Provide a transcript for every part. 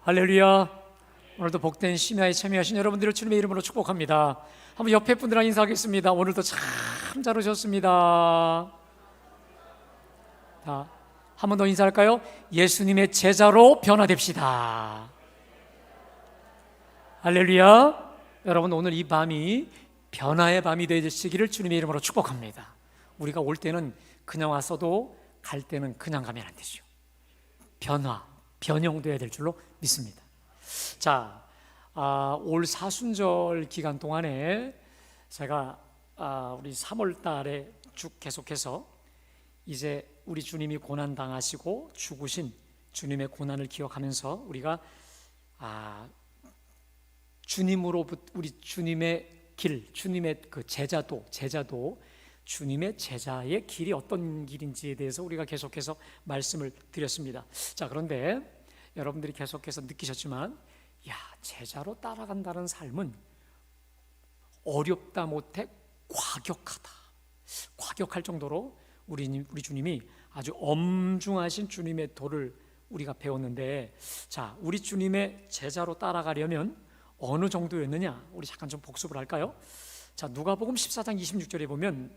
할렐루야. 오늘도 복된 심야에 참여하신 여러분들을 주님의 이름으로 축복합니다. 한번 옆에 분들랑 인사하겠습니다. 오늘도 참 잘 오셨습니다. 자, 한 번 더 인사할까요? 예수님의 제자로 변화됩시다. 할렐루야. 여러분, 오늘 이 밤이 변화의 밤이 되시기를 주님의 이름으로 축복합니다. 우리가 올 때는 그냥 왔어도 갈 때는 그냥 가면 안 되죠. 변형돼야 될 줄로 믿습니다. 자, 올 사순절 기간 동안에 제가 우리 3월 달에 쭉 계속해서 이제 우리 주님이 고난 당하시고 죽으신 주님의 고난을 기억하면서 우리가 주님으로부터 우리 주님의 길, 주님의 그 제자도 주님의 제자의 길이 어떤 길인지에 대해서 우리가 계속해서 말씀을 드렸습니다. 자, 그런데 여러분들이 계속해서 느끼셨지만, 제자로 따라간다는 삶은 어렵다 못해 과격하다. 과격할 정도로 우리 주님이 아주 엄중하신 주님의 도를 우리가 배웠는데, 자, 우리 주님의 제자로 따라가려면 어느 정도였느냐? 우리 잠깐 좀 복습을 할까요? 자, 누가복음 14장 26절에 보면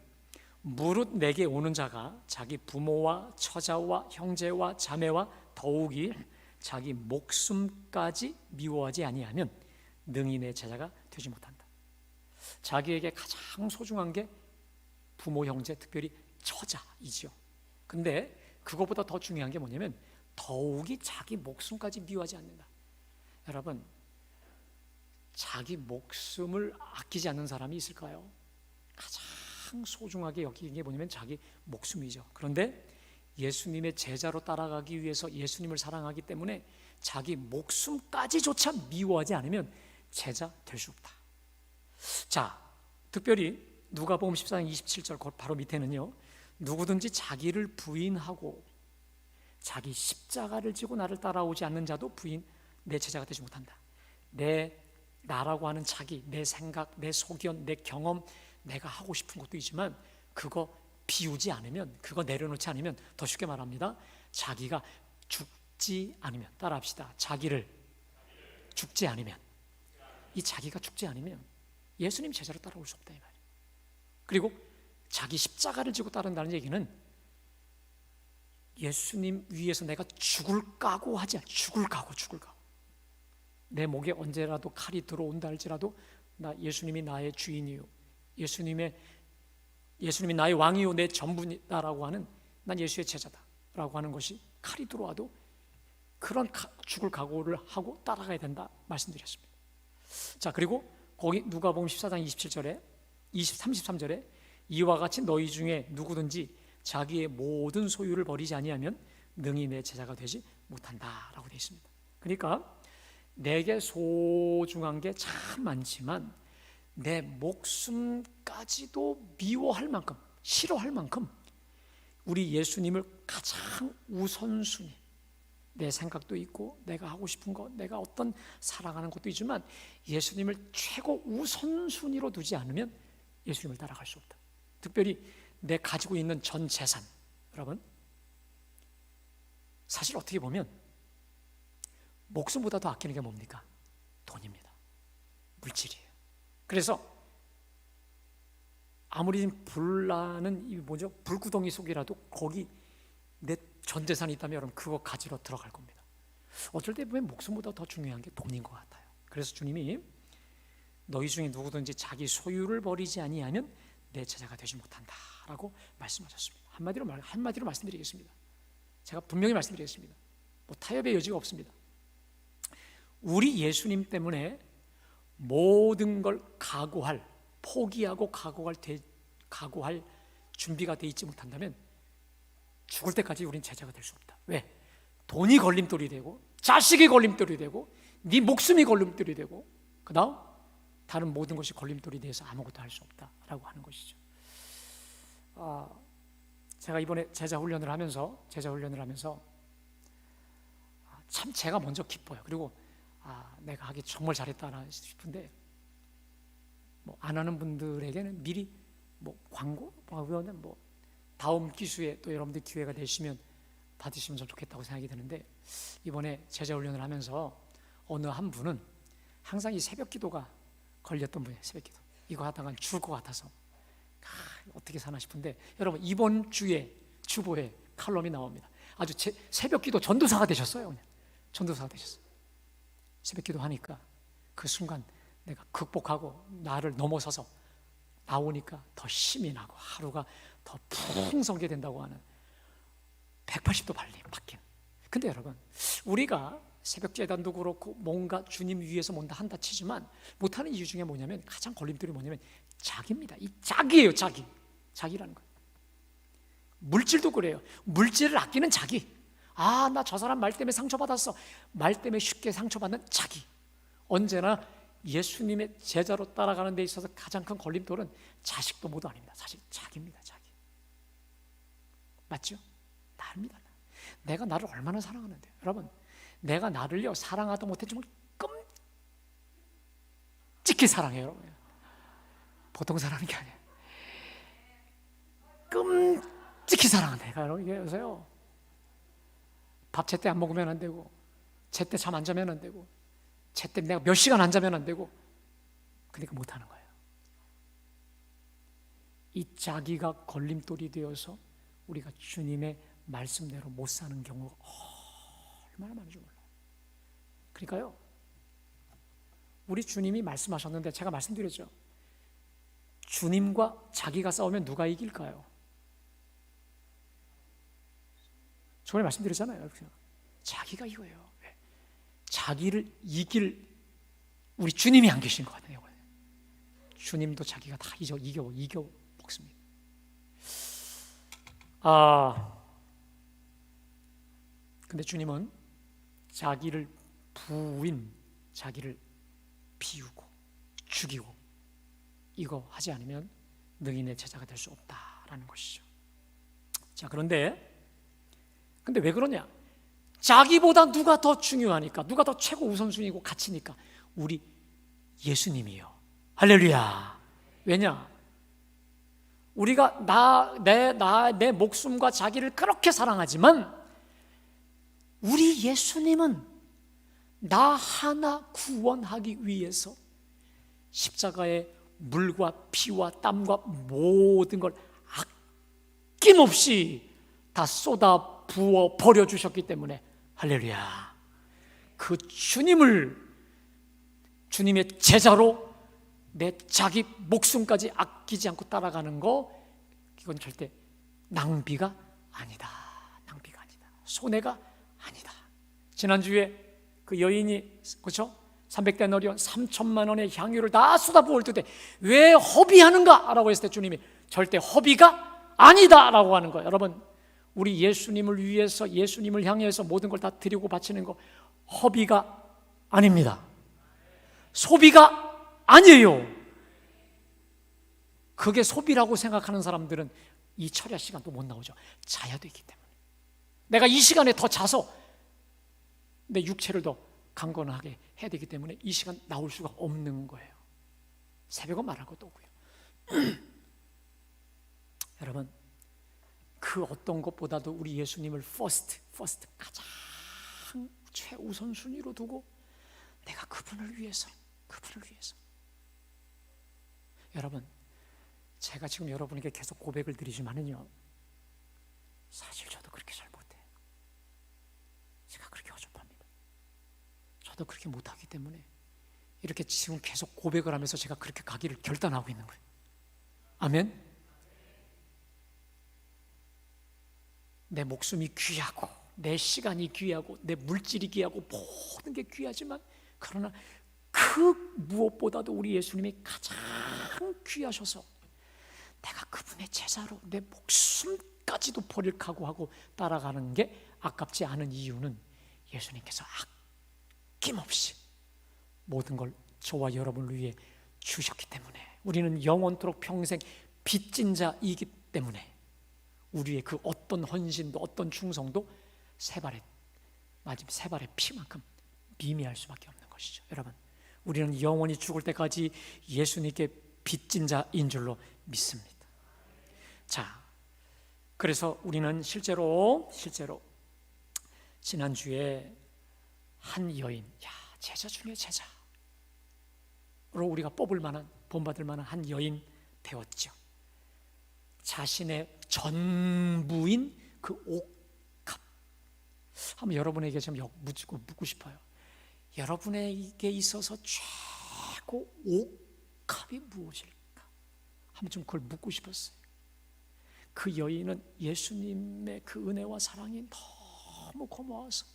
무릇 내게 오는 자가 자기 부모와 처자와 형제와 자매와 더욱이 자기 목숨까지 미워하지 아니하면 능히 내 제자가 되지 못한다. 자기에게 가장 소중한 게 부모, 형제, 특별히 처자이지요. 근데 그것보다 더 중요한 게 뭐냐면 더욱이 자기 목숨까지 미워하지 않는다. 여러분, 자기 목숨을 아끼지 않는 사람이 있을까요? 가장 소중하게 여기는 게 뭐냐면 자기 목숨이죠. 그런데 예수님의 제자로 따라가기 위해서 예수님을 사랑하기 때문에 자기 목숨까지조차 미워하지 않으면 제자 될 수 없다. 자, 특별히 누가복음 14장 27절 바로 밑에는요, 누구든지 자기를 부인하고 자기 십자가를 지고 나를 따라오지 않는 자도 내 제자가 되지 못한다. 나라고 하는 자기, 내 생각, 내 소견, 내 경험, 내가 하고 싶은 것도 있지만 그거 비우지 않으면, 그거 내려놓지 않으면, 더 쉽게 말합니다, 자기가 죽지 않으면, 따라합시다, 자기를 죽지 않으면, 이 자기가 죽지 않으면 예수님 제자로 따라올 수 없다 이 말이에요. 그리고 자기 십자가를 지고 따른다는 얘기는 예수님 위해서 내가 죽을 각오하지 않아. 죽을 각오. 내 목에 언제라도 칼이 들어온다 할지라도 예수님이 나의 주인이요, 예수님이 나의 왕이요, 내 전부다라고 하는, 난 예수의 제자다라고 하는 것이 칼이 들어와도 그런 죽을 각오를 하고 따라가야 된다 말씀드렸습니다. 자, 그리고 거기 누가복음 14장 27절에 33절에 이와 같이 너희 중에 누구든지 자기의 모든 소유를 버리지 아니하면 능히 내 제자가 되지 못한다라고 되어 있습니다. 그러니까 내게 소중한 게 참 많지만 내 목숨까지도 미워할 만큼, 싫어할 만큼 우리 예수님을 가장 우선순위, 내 생각도 있고 내가 하고 싶은 것, 내가 어떤 사랑하는 것도 있지만 예수님을 최고 우선순위로 두지 않으면 예수님을 따라갈 수 없다. 특별히 내 가지고 있는 전 재산, 여러분, 사실 어떻게 보면 목숨보다 더 아끼는 게 뭡니까? 돈입니다. 물질이에요. 그래서 아무리 불나는 불구덩이 속이라도 거기 내 전 재산이 있다면 여러분 그거 가지러 들어갈 겁니다. 어쩔 때 보면 목숨보다 더 중요한 게 돈인 것 같아요. 그래서 주님이 너희 중에 누구든지 자기 소유를 버리지 아니하면 내 제자가 되지 못한다라고 말씀하셨습니다. 한마디로 말씀드리겠습니다. 제가 분명히 말씀드리겠습니다. 타협의 여지가 없습니다. 우리 예수님 때문에 모든 걸 포기하고 각오할 준비가 돼 있지 못한다면 죽을 때까지 우린 제자가 될 수 없다. 왜? 돈이 걸림돌이 되고, 자식이 걸림돌이 되고, 네 목숨이 걸림돌이 되고, 그 다음 다른 모든 것이 걸림돌이 돼서 아무것도 할 수 없다라고 하는 것이죠. 제가 이번에 제자 훈련을 하면서 참 제가 먼저 기뻐요. 그리고 내가 하기 정말 잘했다 싶은데, 안 하는 분들에게는 미리 광고, 다음 기수에 또 여러분들 기회가 되시면 받으시면 좋겠다고 생각이 드는데, 이번에 제자 훈련을 하면서 어느 한 분은 항상 이 새벽 기도가 걸렸던 분이에요. 새벽 기도. 이거 하다가 죽을 것 같아서 어떻게 사나 싶은데, 여러분 이번 주에 주보에 칼럼이 나옵니다. 아주 새벽 기도 전도사가 되셨어요. 그냥 전도사가 되셨어요. 새벽 기도 하니까 그 순간 내가 극복하고 나를 넘어서서 나오니까 더 힘이 나고 하루가 더 풍성하게 된다고 하는 180도 바뀐. 근데 여러분, 우리가 새벽 제단도 그렇고 뭔가 주님 위해서 뭔가 한다 치지만 못하는 이유 중에 뭐냐면, 가장 걸림돌이 뭐냐면 자기입니다. 이 자기예요. 자기라는 거예요. 물질도 그래요. 물질을 아끼는 자기. 나 저 사람 말 때문에 상처받았어. 말 때문에 쉽게 상처받는 자기. 언제나 예수님의 제자로 따라가는 데 있어서 가장 큰 걸림돌은 자식도 모두 아닙니다. 사실 자기입니다. 자기. 맞죠? 나입니다. 내가 나를 얼마나 사랑하는데, 여러분, 내가 나를요 사랑하다 못해 정말 끔찍히 사랑해요. 여러분, 보통 사랑하는 게 아니에요. 끔찍히 사랑한다. 내가 여러분, 이게 요새요, 밥 제때 안 먹으면 안 되고, 제때 잠 안 자면 안 되고, 제때 내가 몇 시간 안 자면 안 되고, 그러니까 못하는 거예요. 이 자기가 걸림돌이 되어서 우리가 주님의 말씀대로 못 사는 경우가 얼마나 많은지 몰라요. 그러니까요, 우리 주님이 말씀하셨는데, 제가 말씀드렸죠. 주님과 자기가 싸우면 누가 이길까요? 저번에 말씀드렸잖아요. 자기가 이거예요. 왜? 자기를 이길 우리 주님이 안 계신 것 같아요. 주님도 자기가 다 이겨 먹습니다. 근데 주님은 자기를 자기를 비우고 죽이고, 이거 하지 않으면 너희 내 제자가 될 수 없다라는 것이죠. 자, 근데 왜 그러냐? 자기보다 누가 더 중요하니까, 누가 더 최고 우선순위고 가치니까 우리 예수님이요. 할렐루야. 왜냐? 우리가 내 목숨과 자기를 그렇게 사랑하지만 우리 예수님은 나 하나 구원하기 위해서 십자가에 물과 피와 땀과 모든 걸 아낌없이 다 쏟아 부어 버려주셨기 때문에, 할렐루야, 그 주님의 제자로 내 자기 목숨까지 아끼지 않고 따라가는 거, 이건 절대 낭비가 아니다. 손해가 아니다. 지난주에 그 여인이, 그렇죠? 300데나리온 3천만 원의 향유를 다 쏟아부을 때 왜 허비하는가? 라고 했을 때 주님이 절대 허비가 아니다 라고 하는 거예요. 여러분, 우리 예수님을 위해서, 예수님을 향해서 모든 걸 다 드리고 바치는 거 허비가 아닙니다. 소비가 아니에요. 그게 소비라고 생각하는 사람들은 이 철야 시간도 못 나오죠. 자야 되기 때문에. 내가 이 시간에 더 자서 내 육체를 더 강건하게 해야 되기 때문에 이 시간 나올 수가 없는 거예요. 새벽은 말할 것도 없고요. 여러분, 그 어떤 것보다도 우리 예수님을 first 가장 최우선순위로 두고 내가 그분을 위해서. 여러분, 제가 지금 여러분에게 계속 고백을 드리지만은요, 사실 저도 그렇게 잘 못해요. 제가 그렇게 어줍합니다. 저도 그렇게 못하기 때문에 이렇게 지금 계속 고백을 하면서 제가 그렇게 가기를 결단하고 있는 거예요. 아멘. 내 목숨이 귀하고, 내 시간이 귀하고, 내 물질이 귀하고, 모든 게 귀하지만, 그러나 그 무엇보다도 우리 예수님이 가장 귀하셔서 내가 그분의 제자로 내 목숨까지도 버릴 각오하고 따라가는 게 아깝지 않은 이유는 예수님께서 아낌없이 모든 걸 저와 여러분을 위해 주셨기 때문에, 우리는 영원토록 평생 빚진 자이기 때문에 우리의 그 어떤 헌신도, 어떤 충성도 세 발의 피만큼 미미할 수밖에 없는 것이죠. 여러분, 우리는 영원히 죽을 때까지 예수님께 빚진 자인 줄로 믿습니다. 자, 그래서 우리는 실제로 지난주에 한 여인, 제자 중에 제자로 우리가 뽑을 만한, 본받을 만한 한 여인 되었죠. 자신의 전부인 그 옥합. 한번 여러분에게 좀 묻고 싶어요. 여러분에게 있어서 최고 옥합이 무엇일까? 한번 좀 그걸 묻고 싶었어요. 그 여인은 예수님의 그 은혜와 사랑이 너무 고마워서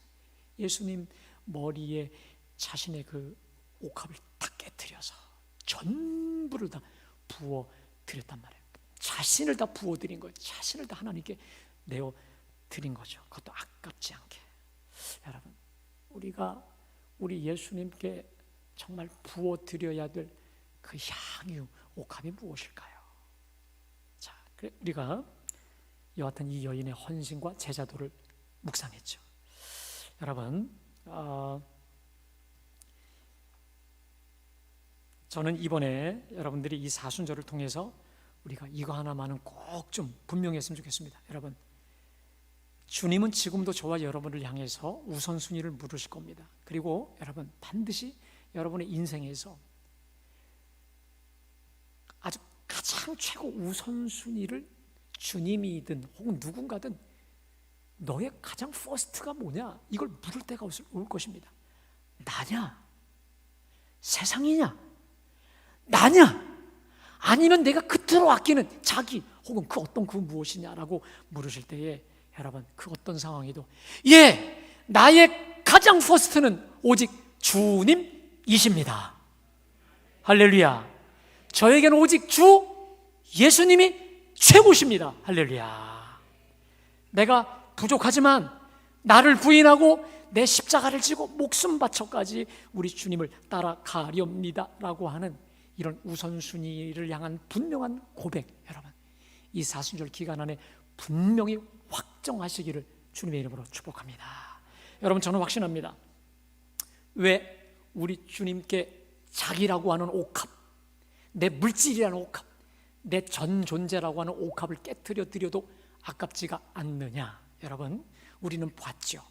예수님 머리에 자신의 그 옥합을 다 깨뜨려서 전부를 다 부어드렸단 말이에요. 자신을 다 부어드린 거예요. 자신을 다 하나님께 내어드린 거죠. 그것도 아깝지 않게. 여러분, 우리 예수님께 정말 부어드려야 될 그 향유 옥합이 무엇일까요? 자, 우리가 여하튼 이 여인의 헌신과 제자도를 묵상했죠. 여러분, 저는 이번에 여러분들이 이 사순절을 통해서 우리가 이거 하나만은 꼭 좀 분명했으면 좋겠습니다. 여러분, 주님은 지금도 저와 여러분을 향해서 우선순위를 물으실 겁니다. 그리고 여러분, 반드시 여러분의 인생에서 아주 가장 최고 우선순위를 주님이든 혹은 누군가든 너의 가장 퍼스트가 뭐냐, 이걸 물을 때가 올 것입니다. 나냐? 세상이냐? 나냐? 아니면 내가 그토록 아끼는 자기 혹은 그 어떤 그 무엇이냐라고 물으실 때에 여러분, 그 어떤 상황에도 나의 가장 퍼스트는 오직 주님이십니다. 할렐루야. 저에게는 오직 주 예수님이 최고십니다. 할렐루야. 내가 부족하지만 나를 부인하고 내 십자가를 지고 목숨 바쳐까지 우리 주님을 따라가렵니다 라고 하는 이런 우선순위를 향한 분명한 고백, 여러분, 이 사순절 기간 안에 분명히 확정하시기를 주님의 이름으로 축복합니다. 여러분, 저는 확신합니다. 왜 우리 주님께 자기라고 하는 옥합, 내 물질이라는 옥합, 내 전 존재라고 하는 옥합을 깨트려 드려도 아깝지가 않느냐? 여러분, 우리는 봤죠.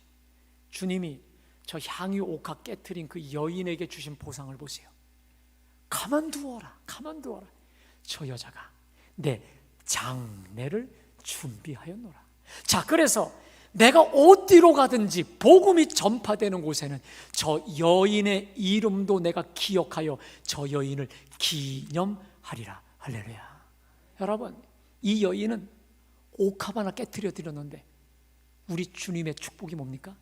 주님이 저 향유 옥합 깨트린 그 여인에게 주신 보상을 보세요. 가만두어라. 저 여자가 내 장례를 준비하였노라. 자, 그래서 내가 어디로 가든지 복음이 전파되는 곳에는 저 여인의 이름도 내가 기억하여 저 여인을 기념하리라. 할렐루야. 여러분, 이 여인은 옥합 하나 깨트려 드렸는데 우리 주님의 축복이 뭡니까?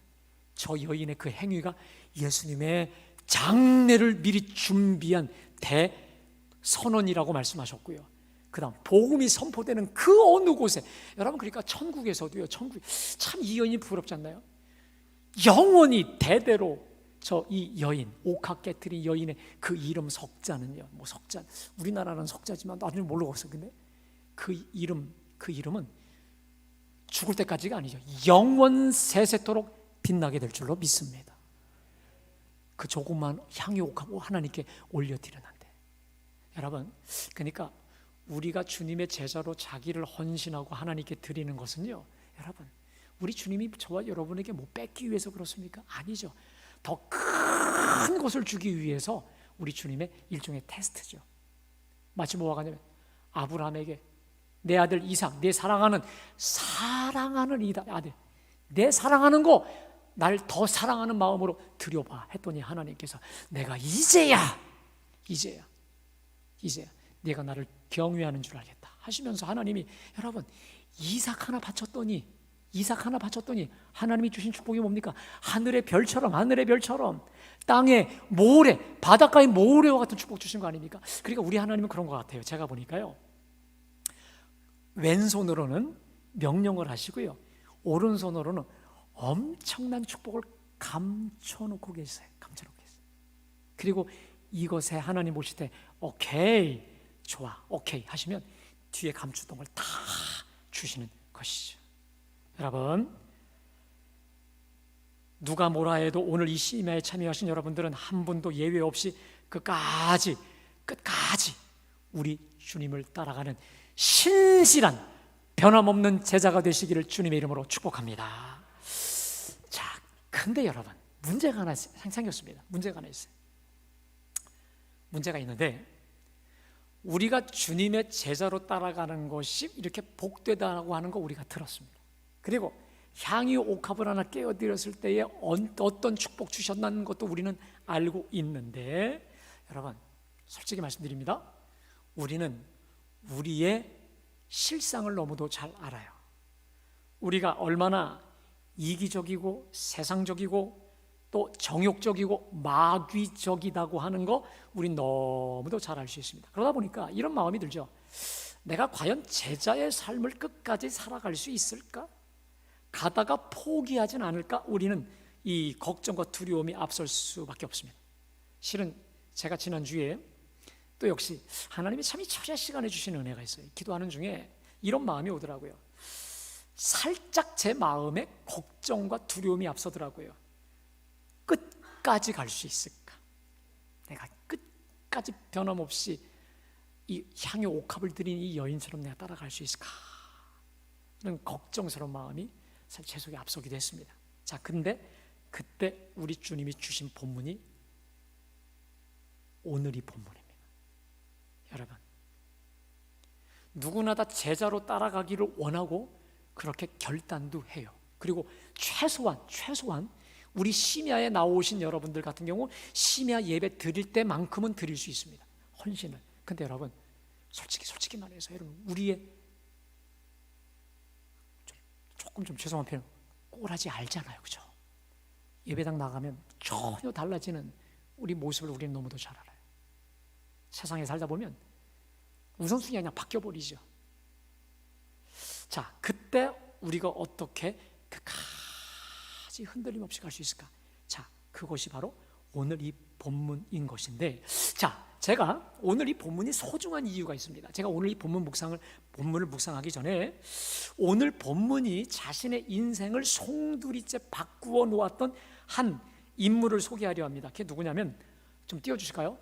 저 여인의 그 행위가 예수님의 장례를 미리 준비한 대선언이라고 말씀하셨고요. 그 다음 복음이 선포되는 그 어느 곳에, 여러분, 그러니까 천국에서도요, 참 이 여인이 부럽지 않나요? 영원히 대대로 저 이 여인, 옥합 깨트린 여인의 그 이름 석자는요, 뭐 석자, 우리나라는 석자지만 나중에 모르고 있어. 근데 그 이름은 죽을 때까지가 아니죠. 영원 세세토록 빛나게 될 줄로 믿습니다. 그 조그만 향유 옥합 하나님께 올려드렸는데, 여러분, 그러니까 우리가 주님의 제자로 자기를 헌신하고 하나님께 드리는 것은요, 여러분, 우리 주님이 저와 여러분에게 뭐 뺏기 위해서 그렇습니까? 아니죠. 더 큰 것을 주기 위해서 우리 주님의 일종의 테스트죠. 마치 뭐와 같냐면 아브라함에게 내 아들 이삭, 내 사랑하는 이 아들, 내 사랑하는 거 날 더 사랑하는 마음으로 드려봐 했더니 하나님께서 내가 이제야 네가 나를 경외하는 줄 알겠다 하시면서 하나님이, 여러분, 이삭 하나 바쳤더니 하나님이 주신 축복이 뭡니까? 하늘의 별처럼 땅의 모래, 바닷가의 모래와 같은 축복 주신 거 아닙니까? 그러니까 우리 하나님은 그런 것 같아요. 제가 보니까요, 왼손으로는 명령을 하시고요, 오른손으로는 엄청난 축복을 감춰놓고 계세요. 그리고 이것에 하나님 보실 때 오케이, 좋아, 오케이 하시면 뒤에 감추던 걸 다 주시는 것이죠. 여러분, 누가 뭐라 해도 오늘 이 심야에 참여하신 여러분들은 한 분도 예외 없이 끝까지 우리 주님을 따라가는 신실한 변함없는 제자가 되시기를 주님의 이름으로 축복합니다. 자, 근데 여러분, 문제가 하나 생겼습니다. 문제가 하나 있어요. 문제가 있는데, 우리가 주님의 제자로 따라가는 것이 이렇게 복되다고 하는 거 우리가 들었습니다. 그리고 향유 옥합을 하나 깨어드렸을 때에 어떤 축복 주셨다는 것도 우리는 알고 있는데, 여러분 솔직히 말씀드립니다. 우리는 우리의 실상을 너무도 잘 알아요. 우리가 얼마나 이기적이고 세상적이고 또 정욕적이고 마귀적이다고 하는 거 우린 너무도 잘 알 수 있습니다. 그러다 보니까 이런 마음이 들죠. 내가 과연 제자의 삶을 끝까지 살아갈 수 있을까? 가다가 포기하진 않을까? 우리는 이 걱정과 두려움이 앞설 수밖에 없습니다. 실은 제가 지난주에 또 역시 하나님이 참 이 처자 시간에 주시는 은혜가 있어요. 기도하는 중에 이런 마음이 오더라고요. 살짝 제 마음에 걱정과 두려움이 앞서더라고요. 끝까지 갈 수 있을까? 내가 끝까지 변함없이 이 향유 옥합을 들인 이 여인처럼 내가 따라갈 수 있을까? 이런 걱정스러운 마음이 제 속에 앞서기도 했습니다. 자, 근데 그때 우리 주님이 주신 본문이 오늘 이 본문입니다. 여러분, 누구나 다 제자로 따라가기를 원하고 그렇게 결단도 해요. 그리고 최소한 우리 심야에 나오신 여러분들 같은 경우 심야 예배 드릴 때만큼은 드릴 수 있습니다. 헌신을. 근데 여러분, 솔직히 말해서 여러분, 우리의 조금 좀 죄송한 표현, 꼬라지 알잖아요, 그죠? 예배당 나가면 전혀 달라지는 우리 모습을 우리는 너무도 잘 알아요. 세상에 살다 보면 우선순위가 그냥 바뀌어버리죠. 자, 그때 우리가 어떻게 끝까지 흔들림 없이 갈 수 있을까? 자, 그것이 바로 오늘 이 본문인 것인데, 자, 제가 오늘 이 본문이 소중한 이유가 있습니다. 제가 오늘 이 본문을 묵상하기 전에 오늘 본문이 자신의 인생을 송두리째 바꾸어 놓았던 한 인물을 소개하려 합니다. 그게 누구냐면, 좀 띄워주실까요?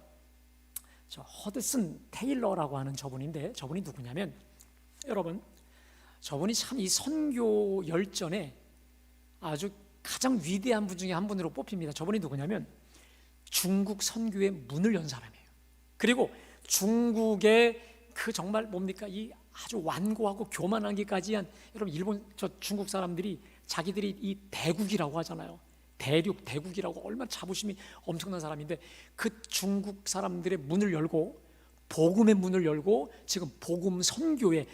저 허드슨 테일러라고 하는 저분인데, 저분이 누구냐면, 여러분, 저분이 참 이 선교 열전에 아주 가장 위대한 분 중에 한 분으로 뽑힙니다. 저분이 누구냐면 중국 선교의 문을 연 사람이에요. 그리고 중국의 그 정말 뭡니까, 이 아주 완고하고 교만하기까지 한, 여러분 일본 중국 사람들이 자기들이 이 대국이라고 하잖아요. 대국이라고 얼마나 자부심이 엄청난 사람인데, 그 중국 사람들의 문을 열고 복음의 문을 열고 지금 복음 선교의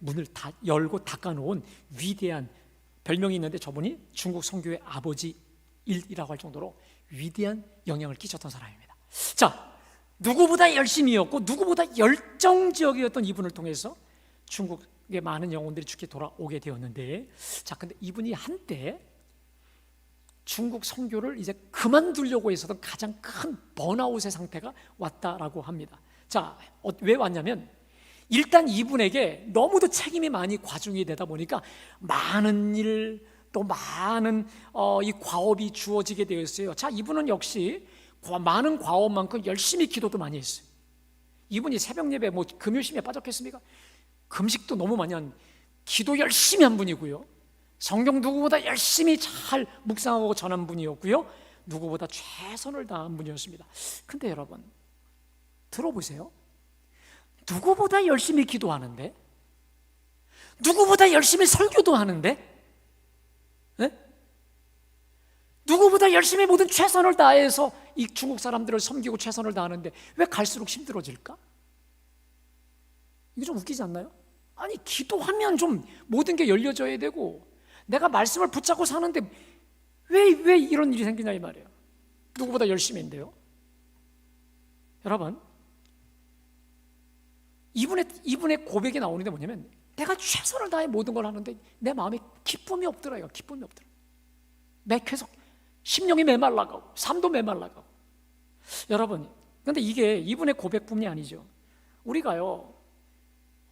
문을 다 열고 닦아놓은 위대한 별명이 있는데, 저분이 중국 선교의 아버지이라고 할 정도로 위대한 영향을 끼쳤던 사람입니다. 자, 누구보다 열심히였고 누구보다 열정적이었던 이분을 통해서 중국의 많은 영혼들이 주께 돌아오게 되었는데, 자, 근데 이분이 한때 중국 선교를 이제 그만두려고 했었던 가장 큰 번아웃의 상태가 왔다라고 합니다. 자, 왜 왔냐면, 일단 이분에게 너무도 책임이 많이 과중이 되다 보니까 많은 일, 또 많은 이 과업이 주어지게 되었어요. 자, 이분은 역시 많은 과업만큼 열심히 기도도 많이 했어요. 이분이 새벽 예배, 금요심에 빠졌겠습니까? 금식도 너무 많이 한, 기도 열심히 한 분이고요. 성경 누구보다 열심히 잘 묵상하고 전한 분이었고요. 누구보다 최선을 다한 분이었습니다. 근데 여러분, 들어보세요. 누구보다 열심히 기도하는데, 누구보다 열심히 설교도 하는데, 네? 누구보다 열심히 모든 최선을 다해서 이 중국 사람들을 섬기고 최선을 다하는데 왜 갈수록 힘들어질까? 이게 좀 웃기지 않나요? 아니, 기도하면 좀 모든 게 열려져야 되고 내가 말씀을 붙잡고 사는데 왜 이런 일이 생기냐 이 말이에요. 누구보다 열심히 했는데요. 여러분, 이분의 고백이 나오는데 뭐냐면, 내가 최선을 다해 모든 걸 하는데 내 마음에 기쁨이 없더라요. 기쁨이 없더라. 계속 심령이 메말라가고 삶도 메말라가고. 여러분, 근데 이게 이분의 고백뿐이 아니죠. 우리가요,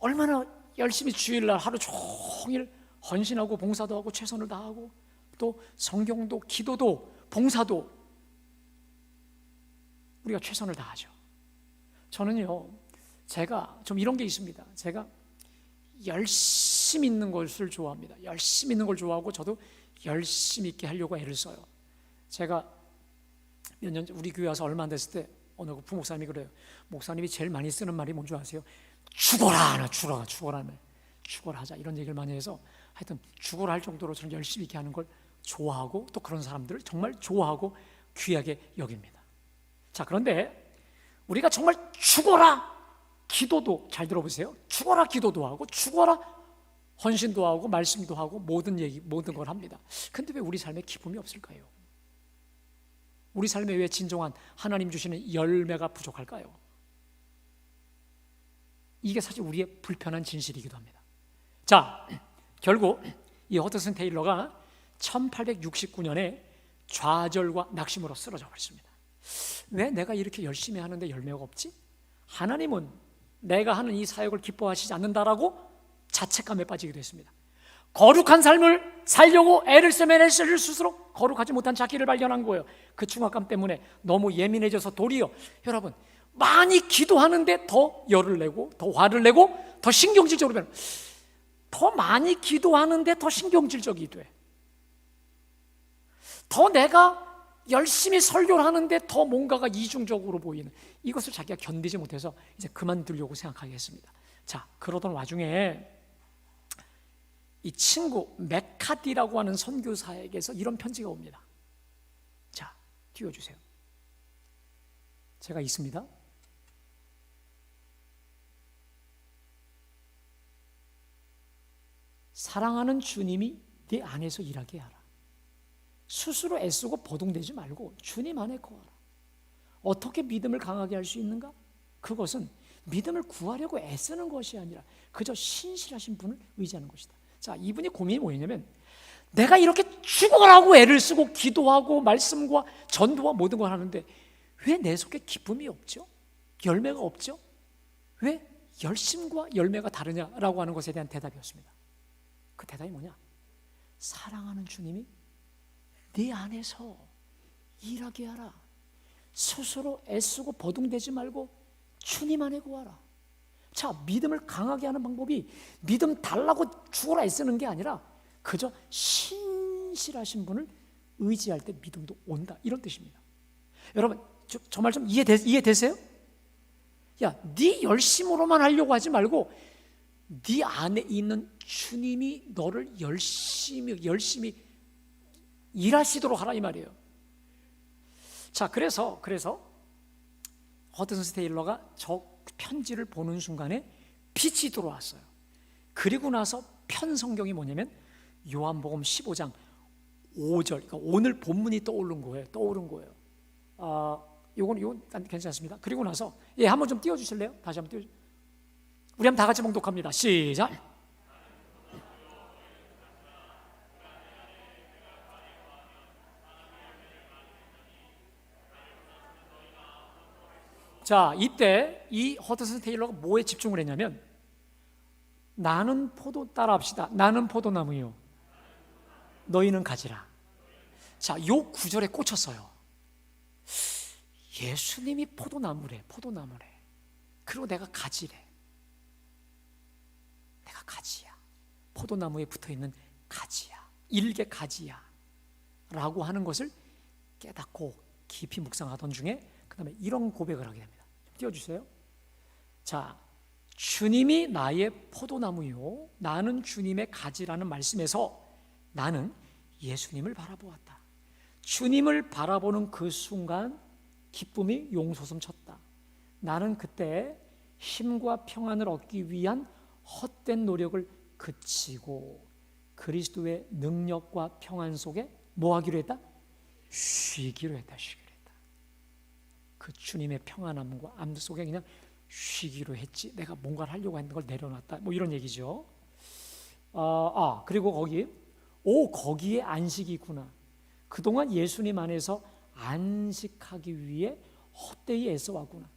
얼마나 열심히 주일날 하루 종일 헌신하고 봉사도 하고 최선을 다하고 또 성경도 기도도 봉사도 우리가 최선을 다하죠. 저는요, 제가 좀 이런 게 있습니다. 제가 열심히 있는 것을 좋아합니다. 열심히 있는 걸 좋아하고 저도 열심히 있게 하려고 애를 써요. 제가 몇 년 우리 교회 와서 얼마 안 됐을 때 어느 부목사님이 그래요. 목사님이 제일 많이 쓰는 말이 뭔지 아세요? 죽어라, 죽어라 하자, 이런 얘기를 많이 해서 하여튼 죽어라 할 정도로 저는 열심히 이렇게 하는 걸 좋아하고, 또 그런 사람들을 정말 좋아하고 귀하게 여깁니다. 자, 그런데 우리가 정말 죽어라 기도도, 잘 들어보세요, 죽어라 기도도 하고 죽어라 헌신도 하고 말씀도 하고 모든 걸 합니다. 근데 왜 우리 삶에 기쁨이 없을까요? 우리 삶에 왜 진정한 하나님 주시는 열매가 부족할까요? 이게 사실 우리의 불편한 진실이기도 합니다. 자, 결국 이 허드슨 테일러가 1869년에 좌절과 낙심으로 쓰러져 버렸습니다. 왜 내가 이렇게 열심히 하는데 열매가 없지? 하나님은 내가 하는 이 사역을 기뻐하시지 않는다라고 자책감에 빠지기도 했습니다. 거룩한 삶을 살려고 애를 쓰면 애를 쓸수록 거룩하지 못한 자기를 발견한 거예요. 그 중압감 때문에 너무 예민해져서 도리어, 여러분, 많이 기도하는데 더 열을 내고 더 화를 내고 더 신경질적으로 변해요. 더 많이 기도하는데 더 신경질적이 돼. 더 내가 열심히 설교를 하는데 더 뭔가가 이중적으로 보이는, 이것을 자기가 견디지 못해서 이제 그만두려고 생각하게 했습니다. 자, 그러던 와중에 이 친구 메카디라고 하는 선교사에게서 이런 편지가 옵니다. 자, 띄워주세요. 제가 있습니다. 사랑하는 주님이 네 안에서 일하게 하라. 스스로 애쓰고 버둥대지 말고 주님 안에 거하라. 어떻게 믿음을 강하게 할 수 있는가? 그것은 믿음을 구하려고 애쓰는 것이 아니라 그저 신실하신 분을 의지하는 것이다. 자, 이분이 고민이 뭐였냐면, 내가 이렇게 죽어라고 애를 쓰고 기도하고 말씀과 전도와 모든 걸 하는데 왜 내 속에 기쁨이 없죠? 열매가 없죠? 왜 열심과 열매가 다르냐라고 하는 것에 대한 대답이었습니다. 그 대답이 뭐냐? 사랑하는 주님이 네 안에서 일하게 하라. 스스로 애쓰고 버둥대지 말고 주님 안에 구하라. 자, 믿음을 강하게 하는 방법이 믿음 달라고 죽어라 애쓰는 게 아니라 그저 신실하신 분을 의지할 때 믿음도 온다, 이런 뜻입니다. 여러분, 저 말 좀 이해되세요? 야, 네 열심으로만 하려고 하지 말고 네 안에 있는 주님이 너를 열심히 일하시도록 하라, 이 말이에요. 자, 그래서 허드슨 테일러가 저 편지를 보는 순간에 빛이 들어왔어요. 그리고 나서 편 성경이 뭐냐면 요한복음 15장 5절, 그러니까 오늘 본문이 떠오른 거예요. 이건 괜찮습니다. 그리고 나서 한번 좀 띄워주실래요? 다시 한번 띄워주세요. 우리 한번 다 같이 봉독합니다. 시작. 자, 이때 이 허드슨 테일러가 뭐에 집중을 했냐면, 나는 따라합시다. 나는 포도나무요, 너희는 가지라. 자, 요 구절에 꽂혔어요. 예수님이 포도나무래. 그리고 내가 가지래. 내가 가지야. 포도나무에 붙어있는 가지야. 일개 가지야 라고 하는 것을 깨닫고 깊이 묵상하던 중에 그 다음에 이런 고백을 하게 됩니다. 띄워주세요. 자, 주님이 나의 포도나무요, 나는 주님의 가지라는 말씀에서 나는 예수님을 바라보았다. 주님을 바라보는 그 순간 기쁨이 용솟음 쳤다. 나는 그때 힘과 평안을 얻기 위한 헛된 노력을 그치고 그리스도의 능력과 평안 속에 뭐 하기로 했다? 쉬기로 했다. 그 주님의 평안함과 암 속에 그냥 쉬기로 했지, 내가 뭔가를 하려고 했는 걸 내려놨다, 뭐 이런 얘기죠. 그리고 거기에 안식이 있구나. 그동안 예수님 안에서 안식하기 위해 헛되이 애써왔구나.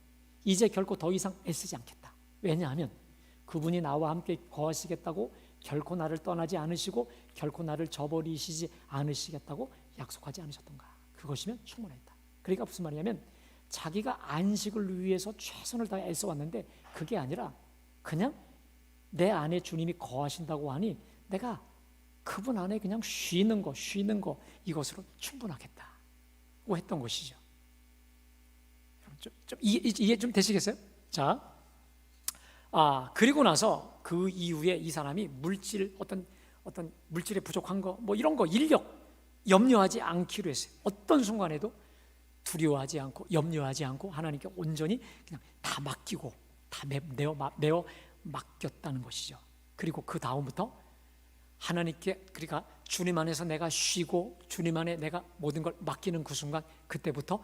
이제 결코 더 이상 애쓰지 않겠다. 왜냐하면 그분이 나와 함께 거하시겠다고 결코 나를 떠나지 않으시고 결코 나를 저버리시지 않으시겠다고 약속하지 않으셨던가. 그것이면 충분했다. 그러니까 무슨 말이냐면, 자기가 안식을 위해서 최선을 다해 애써왔는데 그게 아니라 그냥 내 안에 주님이 거하신다고 하니 내가 그분 안에 그냥 쉬는 거 이것으로 충분하겠다. 했던 것이죠. 좀 이해 좀 되시겠어요? 자, 그리고 나서 그 이후에 이 사람이 어떤 물질에 부족한 거, 뭐 이런 거, 인력 염려하지 않기로 했어요. 어떤 순간에도 두려워하지 않고 염려하지 않고 하나님께 온전히 그냥 다 맡기고 다 내어 맡겼다는 것이죠. 그리고 그 다음부터 하나님께, 그러니까 주님 안에서 내가 쉬고 주님 안에 내가 모든 걸 맡기는 그 순간, 그때부터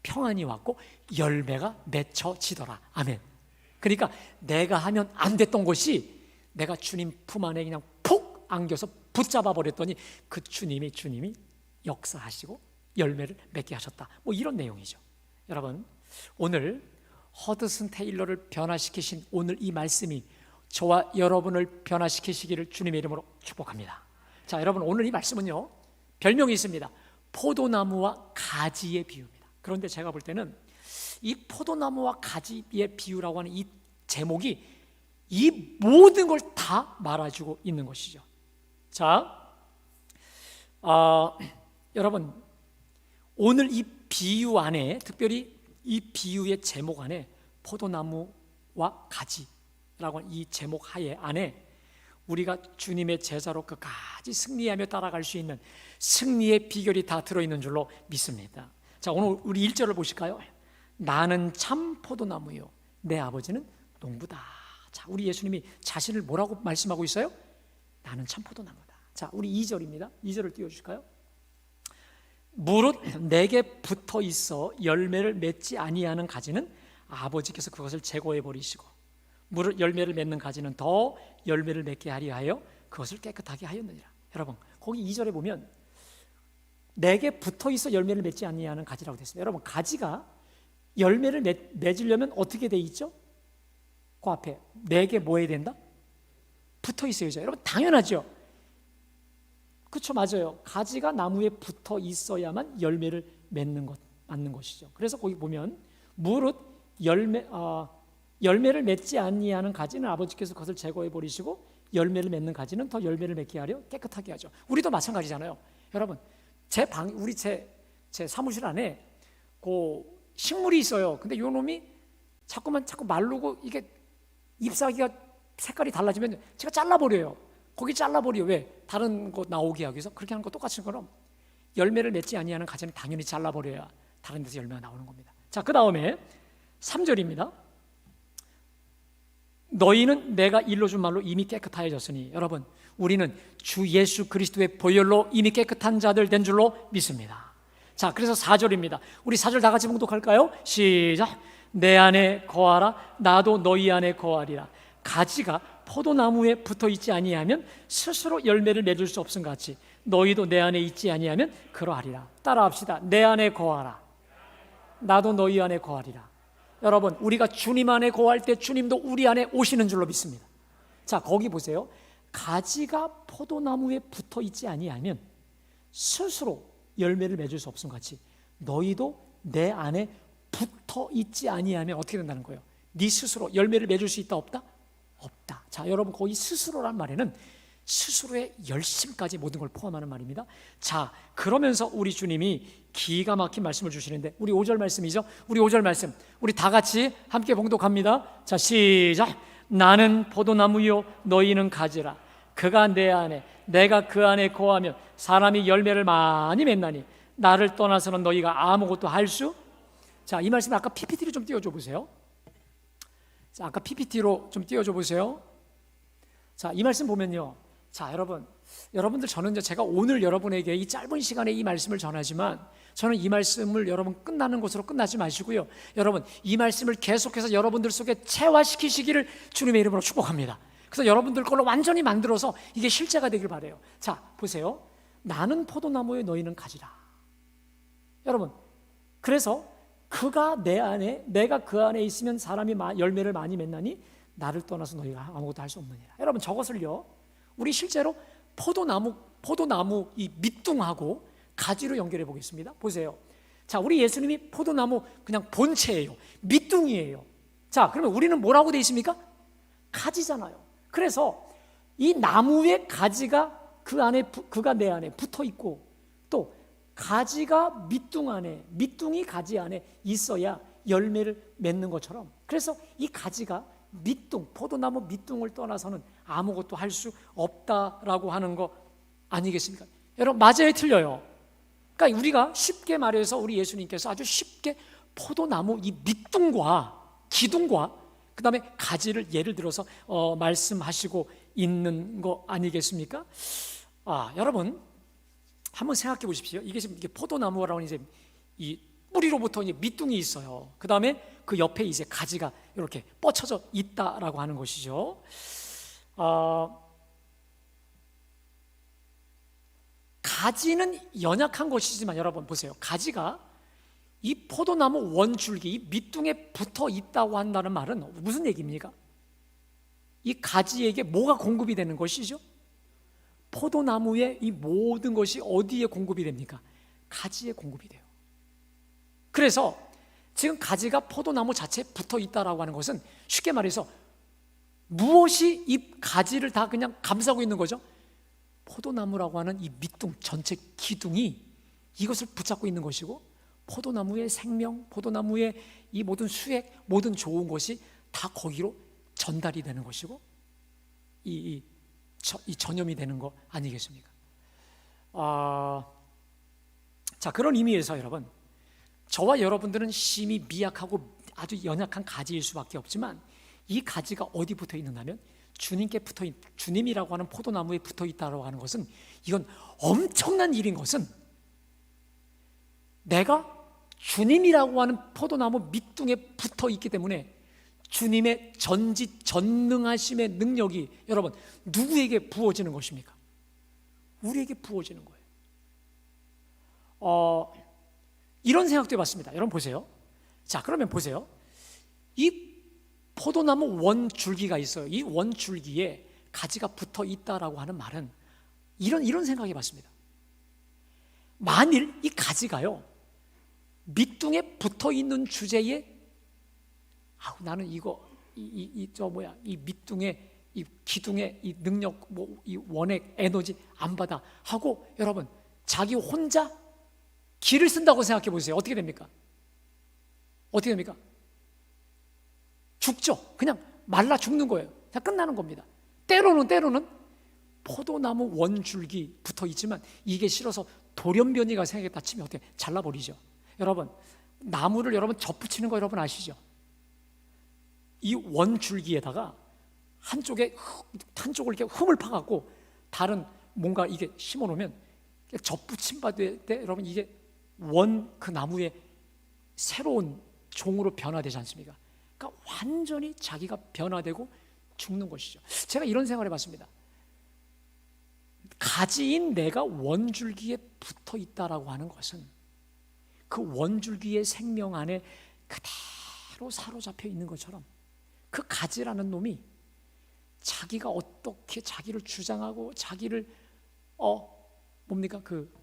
평안이 왔고 열매가 맺혀지더라. 아멘. 그러니까 내가 하면 안 됐던 것이 내가 주님 품 안에 그냥 푹 안겨서 붙잡아 버렸더니 그 주님이 역사하시고 열매를 맺게 하셨다. 뭐 이런 내용이죠. 여러분, 오늘 허드슨 테일러를 변화시키신 오늘 이 말씀이 저와 여러분을 변화시키시기를 주님의 이름으로 축복합니다. 자, 여러분, 오늘 이 말씀은요, 별명이 있습니다. 포도나무와 가지의 비유입니다. 그런데 제가 볼 때는 이 포도나무와 가지의 비유라고 하는 이 제목이 이 모든 걸 다 말해주고 있는 것이죠. 자, 여러분, 오늘 이 비유 안에, 특별히 이 비유의 제목 안에 포도나무와 가지라고 하는 이 제목 하에 안에 우리가 주님의 제자로 끝까지 승리하며 따라갈 수 있는 승리의 비결이 다 들어있는 줄로 믿습니다. 자, 오늘 우리 1절을 보실까요? 나는 참 포도나무요 내 아버지는 농부다. 자, 우리 예수님이 자신을 뭐라고 말씀하고 있어요? 나는 참 포도나무다. 자, 우리 2절입니다. 2절을 띄워주실까요? 무릇 내게 붙어 있어 열매를 맺지 아니하는 가지는 아버지께서 그것을 제거해 버리시고 무릇 열매를 맺는 가지는 더 열매를 맺게 하리 하여 그것을 깨끗하게 하였느니라. 여러분, 거기 2절에 보면 내게 붙어 있어 열매를 맺지 아니하는 가지라고 되어 있습니다. 여러분, 가지가 열매를 맺으려면 어떻게 돼 있죠? 그 앞에 내게 뭐 해야 된다? 붙어 있어야죠. 여러분, 당연하죠. 그렇죠, 맞아요. 가지가 나무에 붙어 있어야만 열매를 맞는 것이죠. 그래서 거기 보면 무릇 열매를 맺지 아니하는 가지는 아버지께서 그것을 제거해 버리시고 열매를 맺는 가지는 더 열매를 맺게 하려 깨끗하게 하죠. 우리도 마찬가지잖아요. 여러분, 우리 제 사무실 안에 그 식물이 있어요. 근데 요 놈이 자꾸 마르고 이게 잎사귀가 색깔이 달라지면 제가 잘라버려요. 거기 잘라버려. 왜? 다른 거 나오게 하기 위해서. 그렇게 하는 거 똑같은 것처럼 열매를 맺지 아니하는 가지는 당연히 잘라버려야 다른 데서 열매가 나오는 겁니다. 자, 그 다음에 3절입니다. 너희는 내가 일러준 말로 이미 깨끗하여졌으니. 여러분, 우리는 주 예수 그리스도의 보혈로 이미 깨끗한 자들 된 줄로 믿습니다. 자, 그래서 4절입니다. 우리 4절 다 같이 봉독할까요? 시작. 내 안에 거하라 나도 너희 안에 거하리라. 가지가 포도나무에 붙어 있지 아니하면 스스로 열매를 맺을 수 없음 같이 너희도 내 안에 있지 아니하면 그러하리라. 따라합시다. 내 안에 거하라 나도 너희 안에 거하리라. 여러분, 우리가 주님 안에 거할 때 주님도 우리 안에 오시는 줄로 믿습니다. 자, 거기 보세요. 가지가 포도나무에 붙어 있지 아니하면 스스로 열매를 맺을 수 없음 같이 너희도 내 안에 붙어 있지 아니하면 어떻게 된다는 거예요? 네 스스로 열매를 맺을 수 있다 없다? 없다. 자, 여러분, 거기 스스로란 말에는 스스로의 열심까지 모든 걸 포함하는 말입니다. 자, 그러면서 우리 주님이 기가 막힌 말씀을 주시는데 우리 5절 말씀이죠. 우리 5절 말씀 우리 다 같이 함께 봉독합니다. 자, 시작. 나는 포도나무요 너희는 가지라. 그가 내 안에 내가 그 안에 거하면 사람이 열매를 많이 맺나니 나를 떠나서는 너희가 아무것도 할 수. 자, 이 말씀 아까 PPT로 좀 띄워줘 보세요. 자, 아까 PPT로 좀 띄워줘 보세요. 자, 이 말씀 보면요. 자, 여러분들 저는 제가 오늘 여러분에게 이 짧은 시간에 이 말씀을 전하지만 저는 이 말씀을 여러분 끝나는 것으로 끝나지 마시고요. 여러분, 이 말씀을 계속해서 여러분들 속에 체화시키시기를 주님의 이름으로 축복합니다. 그래서 여러분들 걸로 완전히 만들어서 이게 실제가 되길 바라요. 자, 보세요. 나는 포도나무에 너희는 가지라. 여러분, 그래서 그가 내 안에 내가 그 안에 있으면 사람이 열매를 많이 맺나니 나를 떠나서 너희가 아무것도 할 수 없느니라. 여러분, 저것을요 우리 실제로 포도나무 이 밑둥하고 가지로 연결해 보겠습니다. 보세요. 자, 우리 예수님이 포도나무 그냥 본체예요. 밑둥이에요. 자, 그러면 우리는 뭐라고 돼 있습니까? 가지잖아요. 그래서 이 나무의 가지가 그가 내 안에 붙어 있고 또 가지가 밑둥 안에, 밑둥이 가지 안에 있어야 열매를 맺는 것처럼, 그래서 이 가지가 밑둥, 포도나무 밑둥을 떠나서는 아무것도 할 수 없다라고 하는 거 아니겠습니까? 여러분, 맞아요, 틀려요? 그러니까 우리가 쉽게 말해서 우리 예수님께서 아주 쉽게 포도나무 이 밑둥과 기둥과 그 다음에 가지를 예를 들어서 말씀하시고 있는 거 아니겠습니까? 여러분 한번 생각해 보십시오. 이게 지금 포도나무라고 이제 이 뿌리로부터 이제 밑둥이 있어요. 그 다음에 그 옆에 이제 가지가 이렇게 뻗쳐져 있다라고 하는 것이죠. 가지는 연약한 것이지만 여러분 보세요. 가지가 이 포도나무 원줄기, 이 밑둥에 붙어 있다고 한다는 말은 무슨 얘기입니까? 이 가지에게 뭐가 공급이 되는 것이죠? 포도나무의 이 모든 것이 어디에 공급이 됩니까? 가지에 공급이 돼요. 그래서 지금 가지가 포도나무 자체에 붙어 있다라고 하는 것은 쉽게 말해서 무엇이 이 가지를 다 그냥 감싸고 있는 거죠? 포도나무라고 하는 이 밑둥 전체 기둥이 이것을 붙잡고 있는 것이고, 포도나무의 생명, 포도나무의 이 모든 수액, 모든 좋은 것이 다 거기로 전달이 되는 것이고 이 전염이 되는 거 아니겠습니까? 자, 그런 의미에서 여러분, 저와 여러분들은 심히 미약하고 아주 연약한 가지일 수밖에 없지만 이 가지가 어디 붙어 있는가면 주님이라고 하는 포도나무에 붙어 있다고 하는 것은, 이건 엄청난 일인 것은, 내가 주님이라고 하는 포도나무 밑둥에 붙어 있기 때문에 주님의 전능하심의 능력이 여러분 누구에게 부어지는 것입니까? 우리에게 부어지는 거예요. 이런 생각도 해봤습니다. 여러분 보세요. 자, 그러면 보세요. 이 포도나무 원줄기가 있어요. 이 원줄기에 가지가 붙어 있다라고 하는 말은 이런 생각해 봤습니다. 만일 이 가지가요 밑둥에 붙어 있는 주제에 나는 이 밑둥에 이 기둥에 이 능력 이 원액 에너지 안 받아 하고 여러분 자기 혼자 기를 쓴다고 생각해 보세요. 어떻게 됩니까? 어떻게 됩니까? 죽죠. 그냥 말라 죽는 거예요. 다 끝나는 겁니다. 때로는 포도나무 원줄기 붙어 있지만 이게 싫어서 돌연변이가 생겼다 치면 어떻게 잘라버리죠. 여러분, 나무를 여러분 접붙이는 거 여러분 아시죠? 이 원줄기에다가 한쪽을 이렇게 흠을 파갖고 다른 뭔가 이게 심어놓으면 접붙임 받을 때 여러분 이게 그 나무의 새로운 종으로 변화되지 않습니까? 그러니까 완전히 자기가 변화되고 죽는 것이죠. 제가 이런 생각을 해봤습니다. 가지인 내가 원줄기에 붙어 있다라고 하는 것은 그 원줄기의 생명 안에 그대로 사로잡혀 있는 것처럼 그 가지라는 놈이 자기가 어떻게 자기를 주장하고 자기를 그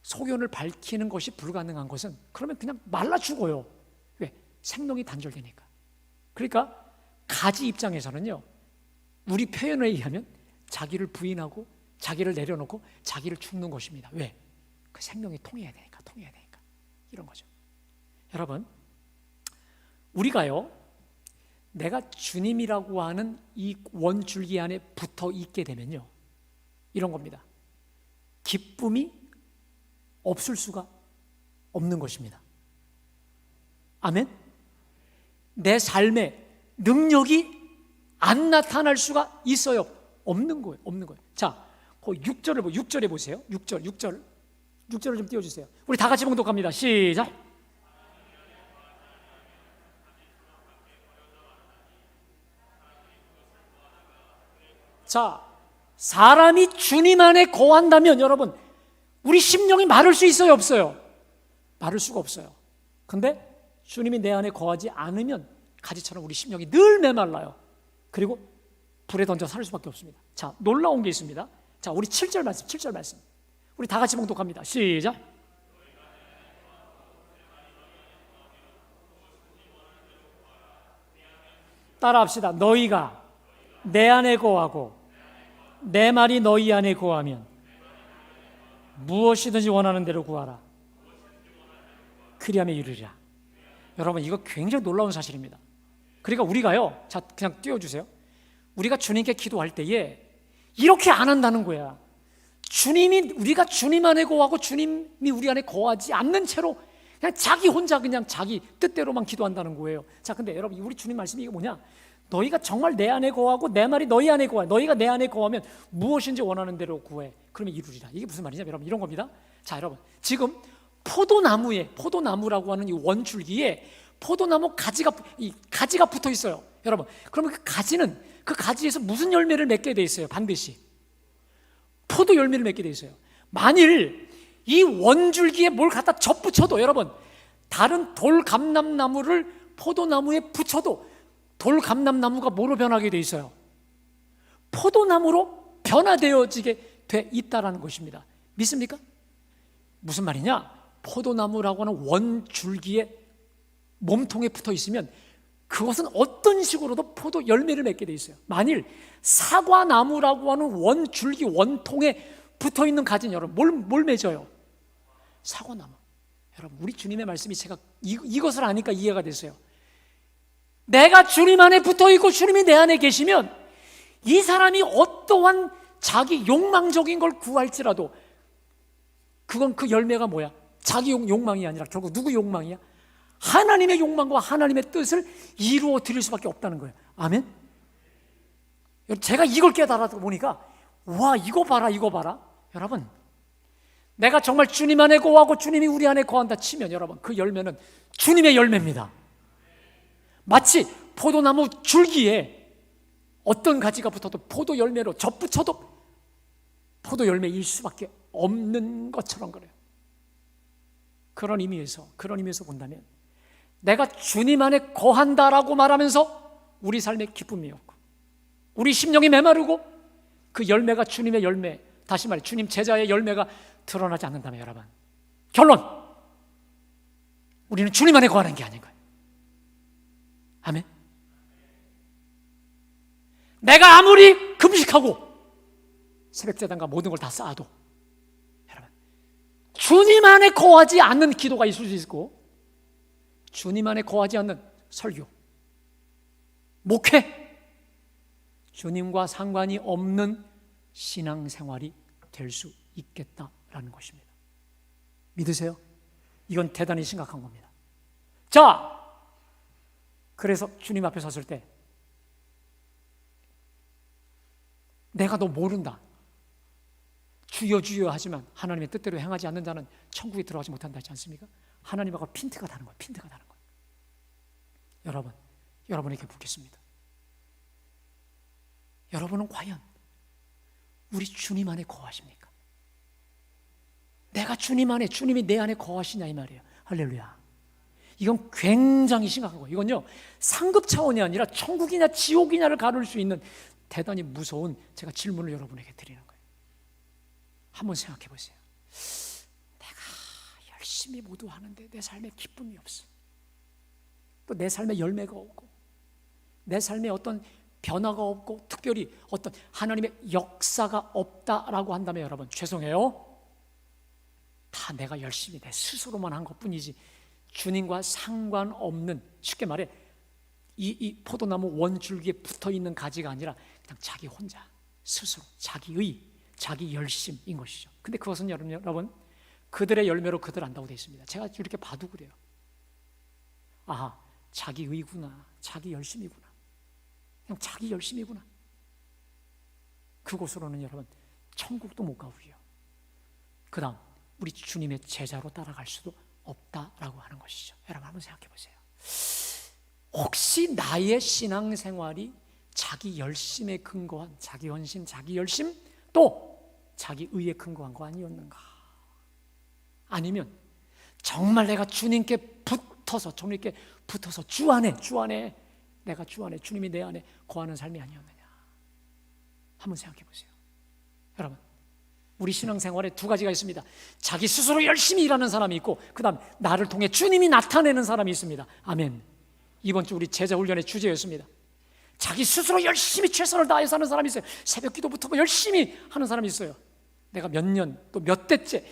소견을 밝히는 것이 불가능한 것은 그러면 그냥 말라 죽어요. 왜? 생명이 단절되니까. 그러니까 가지 입장에서는요, 우리 표현에 의하면 자기를 부인하고 자기를 내려놓고 자기를 죽는 것입니다. 왜? 그 생명이 통해야 되니까 이런 거죠. 여러분, 우리가요 내가 주님이라고 하는 이 원줄기 안에 붙어 있게 되면요 이런 겁니다. 기쁨이 없을 수가 없는 것입니다. 아멘? 내 삶에 능력이 안 나타날 수가 있어요? 없는 거예요. 자, 그 6절에 보세요. 6절을 좀 띄워주세요. 우리 다 같이 봉독합니다. 시작. 자, 사람이 주님 안에 거한다면 여러분 우리 심령이 마를 수 있어요, 없어요? 마를 수가 없어요. 근데 주님이 내 안에 거하지 않으면 가지처럼 우리 심령이 늘 메말라요. 그리고 불에 던져 살 수밖에 없습니다. 자, 놀라운 게 있습니다. 자, 우리 7절 말씀 우리 다 같이 봉독합니다. 시작. 따라합시다. 너희가 내 안에 거하고 내 말이 너희 안에 거하면 무엇이든지 원하는 대로 구하라. 그리하면 이루리라. 여러분, 이거 굉장히 놀라운 사실입니다. 그러니까 우리가요, 자, 그냥 띄워주세요. 우리가 주님께 기도할 때에 이렇게 안 한다는 거야. 우리가 주님 안에 거하고 주님이 우리 안에 거하지 않는 채로 그냥 자기 혼자 그냥 자기 뜻대로만 기도한다는 거예요. 자, 근데 여러분, 우리 주님 말씀이 이게 뭐냐? 너희가 정말 내 안에 거하고 내 말이 너희 안에 거하. 너희가 내 안에 거하면 무엇인지 원하는 대로 구해. 그러면 이루리라. 이게 무슨 말이냐, 여러분? 이런 겁니다. 자, 여러분, 지금 포도나무라고 하는 이 원줄기에 포도나무 가지가 붙어 있어요. 여러분, 그러면 그 가지에서 무슨 열매를 맺게 돼 있어요? 반드시 포도 열매를 맺게 돼 있어요. 만일 이 원줄기에 뭘 갖다 접붙여도, 여러분, 다른 돌감람나무를 포도나무에 붙여도 돌감람나무가 뭐로 변하게 돼 있어요? 포도나무로 변화되어지게 돼 있다라는 것입니다. 믿습니까? 무슨 말이냐? 포도나무라고 하는 원줄기에 몸통에 붙어 있으면 그것은 어떤 식으로도 포도 열매를 맺게 돼 있어요. 만일 사과나무라고 하는 원줄기 원통에 붙어 있는 가지는, 여러분, 뭘 맺어요? 사과나무. 여러분, 우리 주님의 말씀이 제가 이것을 아니까 이해가 됐어요. 내가 주님 안에 붙어 있고 주님이 내 안에 계시면 이 사람이 어떠한 자기 욕망적인 걸 구할지라도 그건 그 열매가 뭐야? 자기 욕망이 아니라 결국 누구 욕망이야? 하나님의 욕망과 하나님의 뜻을 이루어 드릴 수밖에 없다는 거예요. 아멘? 제가 이걸 깨달아서 보니까, 와, 이거 봐라. 여러분, 내가 정말 주님 안에 거하고 주님이 우리 안에 거한다 치면, 여러분, 그 열매는 주님의 열매입니다. 마치 포도나무 줄기에 어떤 가지가 붙어도 포도 열매로 접붙여도 포도 열매일 수밖에 없는 것처럼 그래요. 그런 의미에서 본다면, 내가 주님 안에 거한다라고 말하면서 우리 삶에 기쁨이 없고 우리 심령이 메마르고 그 열매가 주님의 열매, 다시 말해 주님 제자의 열매가 드러나지 않는다면, 여러분, 결론, 우리는 주님 안에 거하는 게 아닌 거예요. 아멘. 내가 아무리 금식하고 새벽제단과 모든 걸 다 쌓아도, 여러분, 주님 안에 거하지 않는 기도가 있을 수 있고 주님 안에 거하지 않는 설교, 목회, 주님과 상관이 없는 신앙생활이 될 수 있겠다라는 것입니다. 믿으세요? 이건 대단히 심각한 겁니다. 자, 그래서 주님 앞에 섰을 때 내가 너 모른다, 주여 주여 하지만 하나님의 뜻대로 행하지 않는 자는 천국에 들어가지 못한다 하지 않습니까? 하나님하고 핀트가 다른 거예요. 여러분, 여러분에게 묻겠습니다. 여러분은 과연 우리 주님 안에 거하십니까? 내가 주님 안에, 주님이 내 안에 거하시냐 이 말이에요. 할렐루야. 이건 굉장히 심각한 거예요. 이건요, 상급 차원이 아니라 천국이냐 지옥이냐를 가를 수 있는 대단히 무서운 제가 질문을 여러분에게 드리는 거예요. 한번 생각해 보세요. 내가 열심히 모두 하는데 내 삶에 기쁨이 없어. 또 내 삶에 열매가 없고 내 삶에 어떤 변화가 없고 특별히 어떤 하나님의 역사가 없다라고 한다면, 여러분, 죄송해요. 다 내가 열심히 내 스스로만 한 것뿐이지 주님과 상관없는, 쉽게 말해 이 포도나무 원줄기에 붙어있는 가지가 아니라 그냥 자기 혼자 스스로 자기의 자기 열심인 것이죠. 근데 그것은 여러분, 그들의 열매로 그들 안다고 되어 있습니다. 제가 이렇게 봐도 그래요. 아, 자기 의구나, 자기 열심이구나, 그냥 자기 열심이구나. 그곳으로는 여러분 천국도 못 가고요, 그 다음 우리 주님의 제자로 따라갈 수도 없다라고 하는 것이죠. 여러분, 한번 생각해 보세요. 혹시 나의 신앙생활이 자기 열심에 근거한, 자기 헌신, 자기 열심, 또 자기 의에 근거한 거 아니었는가? 아니면 정말 내가 주님께 붙어서 주 안에 내가 주 안에, 주님이 내 안에 거하는 삶이 아니었느냐? 한번 생각해 보세요. 여러분, 우리 신앙생활에 두 가지가 있습니다. 자기 스스로 열심히 일하는 사람이 있고, 그 다음 나를 통해 주님이 나타내는 사람이 있습니다. 아멘. 이번 주 우리 제자 훈련의 주제였습니다. 자기 스스로 열심히 최선을 다해서 하는 사람이 있어요. 새벽 기도부터 열심히 하는 사람이 있어요. 내가 몇 년 또 몇 대째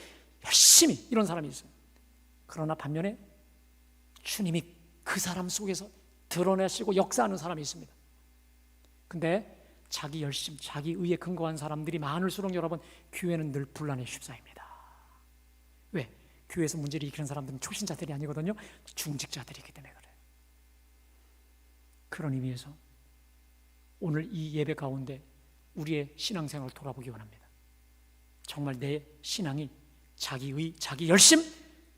열심히 이런 사람이 있어요. 그러나 반면에 주님이 그 사람 속에서 드러내시고 역사하는 사람이 있습니다. 근데 자기 열심, 자기 의에 근거한 사람들이 많을수록 여러분, 교회는 늘 분란의 십사입니다. 왜? 교회에서 문제를 일으키는 사람들은 초신자들이 아니거든요. 중직자들이기 때문에 그래요. 그런 의미에서 오늘 이 예배 가운데 우리의 신앙생활을 돌아보기 원합니다. 정말 내 신앙이 자기의, 자기 열심,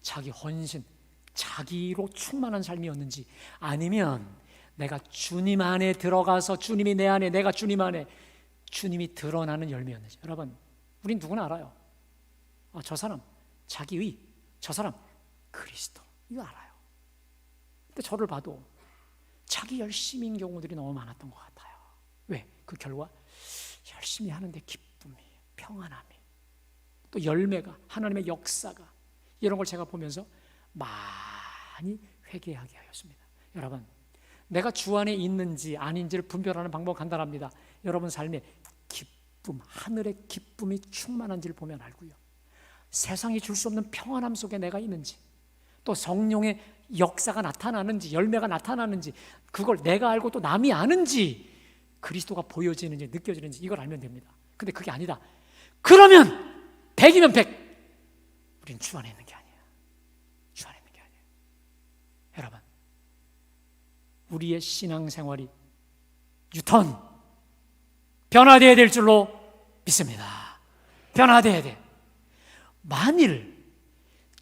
자기 헌신, 자기로 충만한 삶이었는지, 아니면 내가 주님 안에 들어가서 주님이 내 안에, 내가 주님 안에, 주님이 드러나는 열매였는지. 여러분, 우린 누구나 알아요. 저 사람 자기의, 저 사람 그리스도, 이거 알아요. 근데 저를 봐도 자기 열심인 경우들이 너무 많았던 것 같아요. 왜? 그 결과 열심히 하는데 기쁨이, 평안함이, 또 열매가, 하나님의 역사가, 이런 걸 제가 보면서 많이 회개하게 하였습니다. 여러분, 내가 주 안에 있는지 아닌지를 분별하는 방법은 간단합니다. 여러분 삶에 기쁨, 하늘의 기쁨이 충만한지를 보면 알고요, 세상이 줄 수 없는 평안함 속에 내가 있는지, 또 성령의 역사가 나타나는지, 열매가 나타나는지, 그걸 내가 알고 또 남이 아는지, 그리스도가 보여지는지 느껴지는지, 이걸 알면 됩니다. 근데 그게 아니다, 그러면 100이면 100, 우린 주 안에 있는 게 아니에요. 주 안에 있는 게 아니에요. 여러분, 우리의 신앙생활이 유턴, 변화되어야 될 줄로 믿습니다. 변화되어야 돼. 만일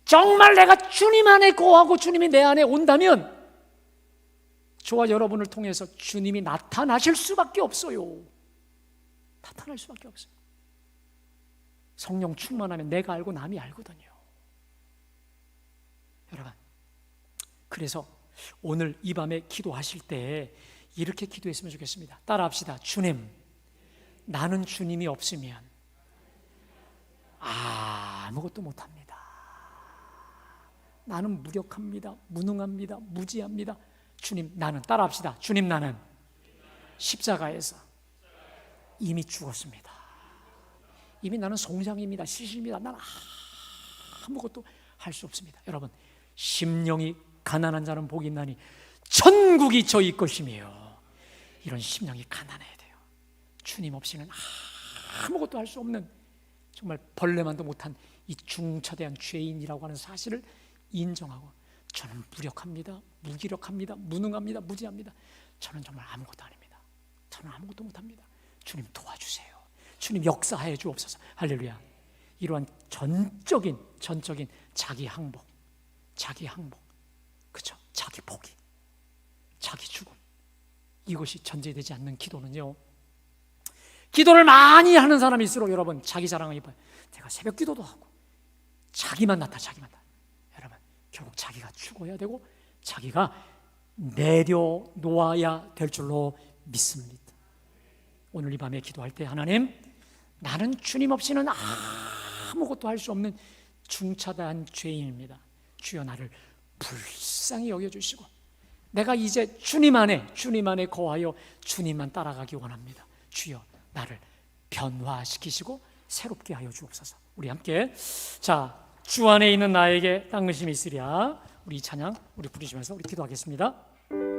정말 내가 주님 안에 거하고 주님이 내 안에 온다면 저와 여러분을 통해서 주님이 나타나실 수밖에 없어요. 나타날 수밖에 없어요. 성령 충만하면 내가 알고 남이 알거든요. 여러분, 그래서 오늘 이 밤에 기도하실 때 이렇게 기도했으면 좋겠습니다. 따라합시다. 주님, 나는 주님이 없으면 아무것도 못합니다. 나는 무력합니다. 무능합니다. 무지합니다. 주님, 나는, 따라합시다. 주님, 나는 십자가에서 이미 죽었습니다. 이미 나는 송장입니다. 시신입니다. 나는 아무것도 할 수 없습니다. 여러분, 심령이 가난한 자는 복이 있나니 천국이 저희 것이며, 이런 심령이 가난해야 돼요. 주님 없이는 아무것도 할 수 없는, 정말 벌레만도 못한 이 중차대한 죄인이라고 하는 사실을 인정하고, 저는 무력합니다, 무기력합니다, 무능합니다, 무지합니다. 저는 정말 아무것도 아닙니다. 저는 아무것도 못합니다. 주님 도와주세요. 주님 역사하여 주옵소서. 할렐루야. 이러한 전적인 자기 항복, 그렇죠? 자기 포기, 자기 죽음, 이것이 전제되지 않는 기도는요, 기도를 많이 하는 사람일수록 여러분 자기 자랑을 입어요. 제가 새벽 기도도 하고, 자기만 나타. 여러분, 결국 자기가 죽어야 되고 자기가 내려놓아야 될 줄로 믿습니다. 오늘 이 밤에 기도할 때, 하나님, 나는 주님 없이는 아무것도 할 수 없는 중차대한 죄인입니다. 주여, 나를 불쌍히 여겨주시고 내가 이제 주님 안에 거하여 주님만 따라가기 원합니다. 주여, 나를 변화시키시고 새롭게 하여 주옵소서. 우리 함께, 자, 주 안에 있는 나에게 땅 의심이 있으랴, 우리 이 찬양 우리 부르시면서 우리 기도하겠습니다.